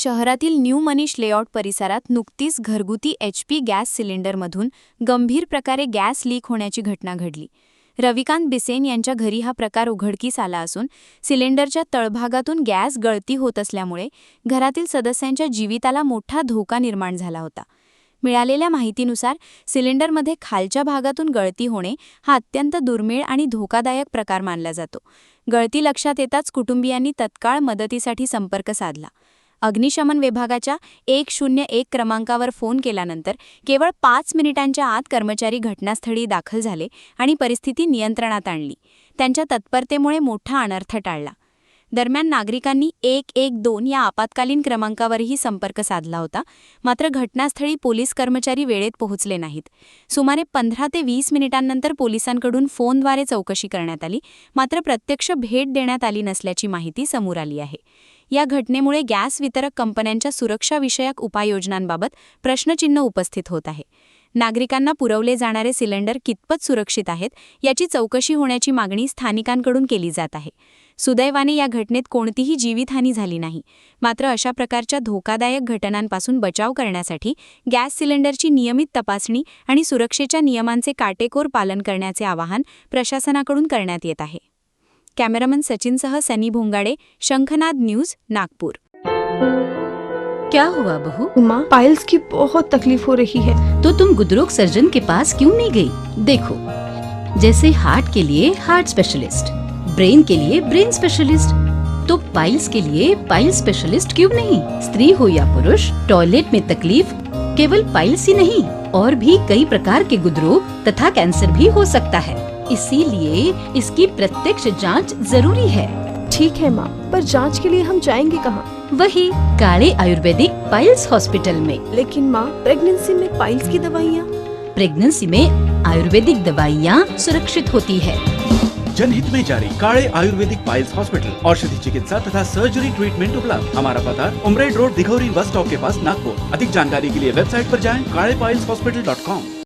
शहरातील new Manish layout परिसरात नुकतीच घरगुती HP गॅस सिलेंडरमधून गंभीर प्रकारे गॅस लीक होण्याची घटना घडली. रविकांत बिसेन यांच्या घरी हा प्रकार उघडकीस आला असून सिलेंडरच्या तळभागातून गॅस गळती होत असल्यामुळे घरातील सदस्यांच्या जीविताला मोठा धोका निर्माण झाला होता. मिळालेल्या माहितीनुसार सिलेंडरमध्ये खालच्या भागातून गळती होणे हा अत्यंत दुर्मिळ आणि धोकादायक प्रकार मानला जातो. गळती लक्षात येताच कुटुंबियांनी तत्काळ मदतीसाठी संपर्क साधला. अग्निशमन विभागाच्या 101 क्रमांकावर फोन केल्यानंतर केवळ 5 मिनिटांच्या आत कर्मचारी घटनास्थळी दाखल झाले आणि परिस्थिती नियंत्रणात आणली. त्यांच्या तत्परतेमुळे मोठा अनर्थ टाळला. दरम्यान नागरिकांनी 112 या आपत्कालीन क्रमांकावरही संपर्क साधला होता. मात्र घटनास्थळी पोलीस कर्मचारी वेळेत पोहोचले नाहीत. सुमारे 15 ते 20 मिनिटांनंतर पोलिसांकडून फोनद्वारे चौकशी करण्यात आली. मात्र प्रत्यक्ष भेट देण्यात आली नसल्याची माहिती समोर आली आहे. या घटनेमुळे गॅस वितरक कंपन्यांच्या सुरक्षाविषयक उपाययोजनांबाबत प्रश्नचिन्ह उपस्थित होत आहे. नागरिकांना पुरवले जाणारे सिलेंडर कितपत सुरक्षित आहेत याची चौकशी होण्याची मागणी स्थानिकांकडून केली जात आहे. सुदैवाने या घटनेत कोणतीही जीवितहानी झाली नाही. मात्र अशा प्रकारच्या धोकादायक घटनांपासून बचाव करण्यासाठी गॅस सिलेंडरची नियमित तपासणी आणि सुरक्षेच्या नियमांचे काटेकोर पालन करण्याचे आवाहन प्रशासनाकडून करण्यात येत आहे. कॅमेरामन सचिनसह सनी भोंगाडे, शंखनाद न्यूज, नागपूर. क्या हुआ बहू? माँ, पाइल्स की बहुत तकलीफ हो रही है। तो तुम गुदरोग सर्जन के पास क्यों नहीं गई? देखो, जैसे हार्ट के लिए हार्ट स्पेशलिस्ट, ब्रेन के लिए ब्रेन स्पेशलिस्ट, तो पाइल्स के लिए पाइल्स स्पेशलिस्ट क्यों नहीं? स्त्री हो या पुरुष, टॉयलेट में तकलीफ केवल पाइल्स ही नहीं और भी कई प्रकार के गुदरोग तथा कैंसर भी हो सकता है. इसीलिए इसकी प्रत्यक्ष जांच जरूरी है. ठीक है माँ, पर जांच के लिए हम जाएंगे कहाँ? वही काले आयुर्वेदिक पाइल्स हॉस्पिटल में. लेकिन माँ, प्रेगनेंसी में पाइल्स की दवाइयाँ? प्रेगनेंसी में आयुर्वेदिक दवाइयाँ सुरक्षित होती है. जनहित में जारी. काले आयुर्वेदिक पाइल्स हॉस्पिटल, औषधि चिकित्सा तथा सर्जरी ट्रीटमेंट उपलब्ध. हमारा पता उमरेड रोड, दिघौरी बस स्टॉप के पास, नागपुर. अधिक जानकारी के लिए वेबसाइट पर जाएं kalepileshospital.com.